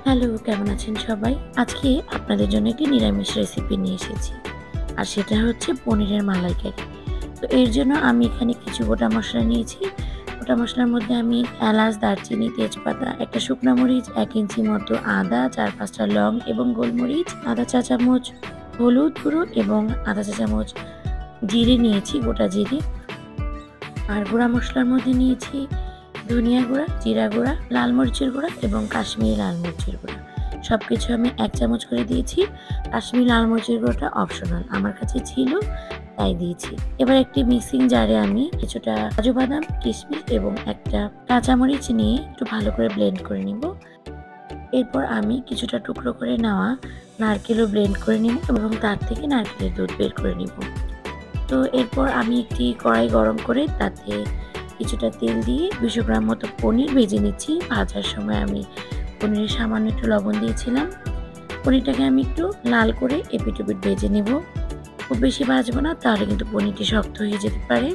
Hello, কেমন আছেন সবাই? আজকে আপনাদের জন্য একটি নিরামিষ রেসিপি নিয়ে এসেছি। আর সেটা হচ্ছে পনিরের মালাইকারি। তো এর জন্য আমি এখানে কিছু গোটা মসলা নিয়েছি। গোটা মসলার মধ্যে আমি এলাচ, দারচিনি, তেজপাতা, একটা শুকনা মরিচ, ১ ইঞ্চি মতো আদা, ৪-৫ টা লং এবং গোলমরিচ, আধা চা চামচ হলুদ গুঁড়ো এবং আধা চা চামচ জিরে নিয়েছি, গোটা জিরে। আর গুঁড়া মসলার মধ্যে নিয়েছি ধনিয়া গুঁড়া, জিরা গুঁড়া, লাল মরিচের গুঁড়া এবং কাশ্মীরি লাল মরিচের গুঁড়া। সবকিছু আমি ১ চামচ করে দিয়েছি। কাশ্মীরি লাল মরিচের গুঁড়োটা অপশনাল, আমার কাছে ছিল তাই দিয়েছি। এবার একটি মিক্সিং জারে আমি কিছুটা কাজু বাদাম, কিশমিশ এবং একটা কাঁচামরিচ নিয়ে একটু ভালো করে ব্লেন্ড করে নিব। এরপর আমি কিছুটা টুকরো করে নেওয়া নারকেলও ব্লেন্ড করে নিব এবং তার থেকে নারকেলের দুধ বের করে নিব। তো এরপর আমি একটি কড়াই গরম করে তাতে কিছুটা তেল দিয়ে ২০০ গ্রাম মতো পনির ভেজে নিচ্ছি। ভাজার সময় আমি পনিরে সামান্য একটু লবণ দিয়েছিলাম। পনিরটাকে আমি একটু লাল করে এপিট ওপিট ভেজে নেব। খুব বেশি ভাজবো না, তাহলে কিন্তু পনিরটি শক্ত হয়ে যেতে পারে।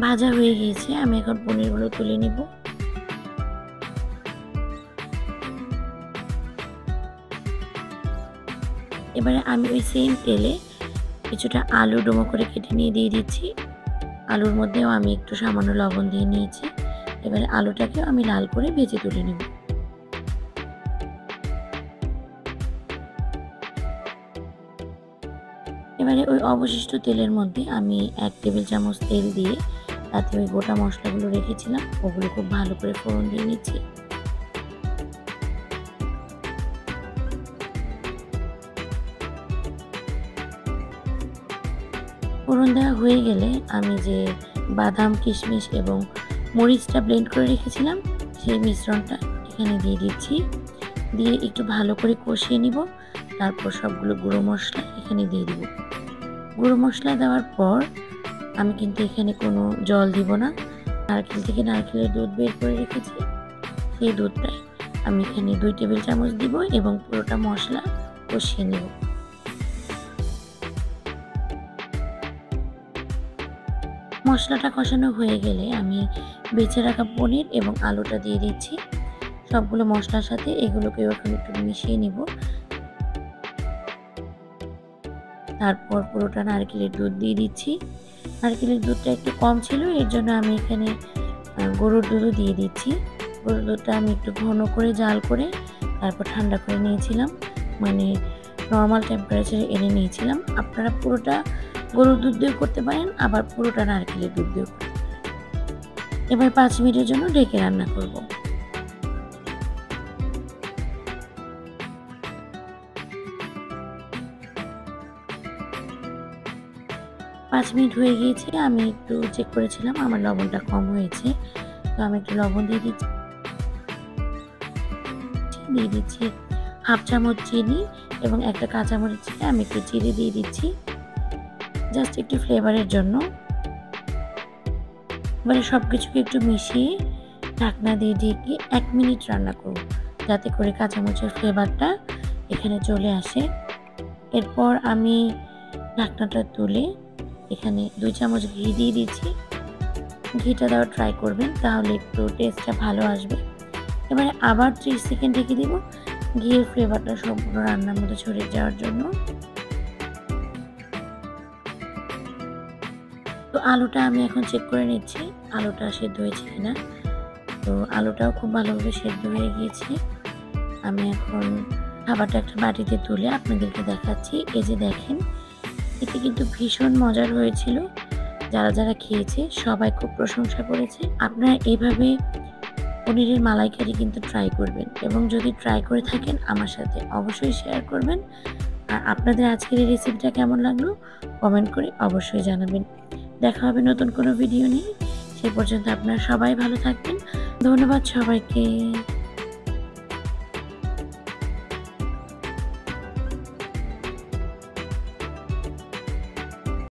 ভাজা হয়ে গিয়েছে, আমি এখন পনিরগুলো তুলে নিব। এবারে আমি ওই সেম তেলে কিছুটা আলু ডুমো করে কেটে নিয়ে দিয়ে দিচ্ছি। আলুর মধ্যেও আমি একটু সামান্য লবণ দিয়ে নিয়েছি। এবারে আলুটাকেও আমি লাল করে ভেজে তুলে নেব। এবারে ওই অবশিষ্ট তেলের মধ্যে আমি ১ টেবিল চামচ তেল দিয়ে তাতে ওই গোটা মশলাগুলো রেখেছিলাম, ওগুলো খুব ভালো করে ফোড়ন দিয়ে নিচ্ছি। ফোড়ন দেওয়া হয়ে গেলে আমি যে বাদাম, কিশমিশ এবং মরিচটা ব্লেন্ড করে রেখেছিলাম, সেই মিশ্রণটা এখানে দিয়ে দিচ্ছি। দিয়ে একটু ভালো করে কষিয়ে নিব। তারপর সবগুলো গুঁড়ো মশলা এখানে দিয়ে দিব। গুঁড়ো মশলা দেওয়ার পর আমি কিন্তু এখানে কোনো জল দিব না। নারকেল থেকে নারকেলের দুধ বের করে রেখেছি, সেই দুধটাই আমি এখানে ২ টেবিল চামচ দিব এবং পুরোটা মশলা কষিয়ে নেব। মশলাটা কষানো হয়ে গেলে আমি বেছে রাখা পনির এবং আলুটা দিয়ে দিচ্ছি। সবগুলো মশলার সাথে এগুলোকেও এখন একটু মিশিয়ে নিব। তারপর পুরোটা নারকেলের দুধ দিয়ে দিচ্ছি। নারকেলের দুধটা একটু কম ছিল, এর জন্য আমি এখানে গরুর দুধও দিয়ে দিচ্ছি। গরুর দুধটা আমি একটু ঘন করে জাল করে তারপর ঠান্ডা করে নিয়েছিলাম, মানে নর্মাল টেম্পারেচারে এনে নিয়েছিলাম। আপনারা পুরোটা গরুর দুধ দিয়েও করতে পারেন, আবার পুরোটা নারকেলের দুধ দিয়েও করতে পারেন। এবার ৫ মিনিটের জন্য ঢেকে রান্না করব। ৫ মিনিট হয়ে গিয়েছে, আমি একটু চেক করেছিলাম আমার লবণটা কম হয়েছে। তো আমি একটু লবণ দিয়ে দিচ্ছি। দিয়ে দিচ্ছি ১/২ চামচ চিনি এবং একটা কাঁচামরিচ আমি একটু চিড়ে দিয়ে দিচ্ছি, জাস্ট একটু ফ্লেভারের জন্য। এবারে সবকিছুকে একটু মিশিয়ে ঢাকনা দিয়ে ঢেকে ১ মিনিট রান্না করব, যাতে করে কাঁচামরিচের ফ্লেভারটা এখানে চলে আসে। এরপর আমি ঢাকনাটা তুলে এখানে ২ চামচ ঘি দিয়ে দিচ্ছি। ঘিটা দেওয়ার ট্রাই করবেন, তাহলে একটু টেস্টটা ভালো আসবে। এবারে আবার ৩০ সেকেন্ড ঢেকে দিব, ঘিয়ের ফ্লেভারটা সম্পূর্ণ রান্নার মধ্যে ছড়িয়ে যাওয়ার জন্য। তো আলুটা আমি এখন চেক করে নিচ্ছি আলুটা সেদ্ধ হয়েছে কিনা। তো আলুটাও খুব ভালোভাবে সেদ্ধ হয়ে গিয়েছে। আমি এখন খাবারটা একটা বাটিতে তুলে আপনাদেরকে দেখাচ্ছি। এই যে দেখেন, এতে কিন্তু ভীষণ মজার হয়েছিল। যারা যারা খেয়েছে সবাই খুব প্রশংসা করেছে। আপনারা এভাবে পনিরের মালাইকারি কিন্তু ট্রাই করবেন, এবং যদি ট্রাই করে থাকেন আমার সাথে অবশ্যই শেয়ার করবেন। আর আপনাদের আজকের এই রেসিপিটা কেমন লাগলো কমেন্ট করে অবশ্যই জানাবেন। দেখা হবে নতুন কোনো ভিডিও নিয়ে। সে পর্যন্ত আপনারা সবাই ভালো থাকবেন। ধন্যবাদ সবাইকে।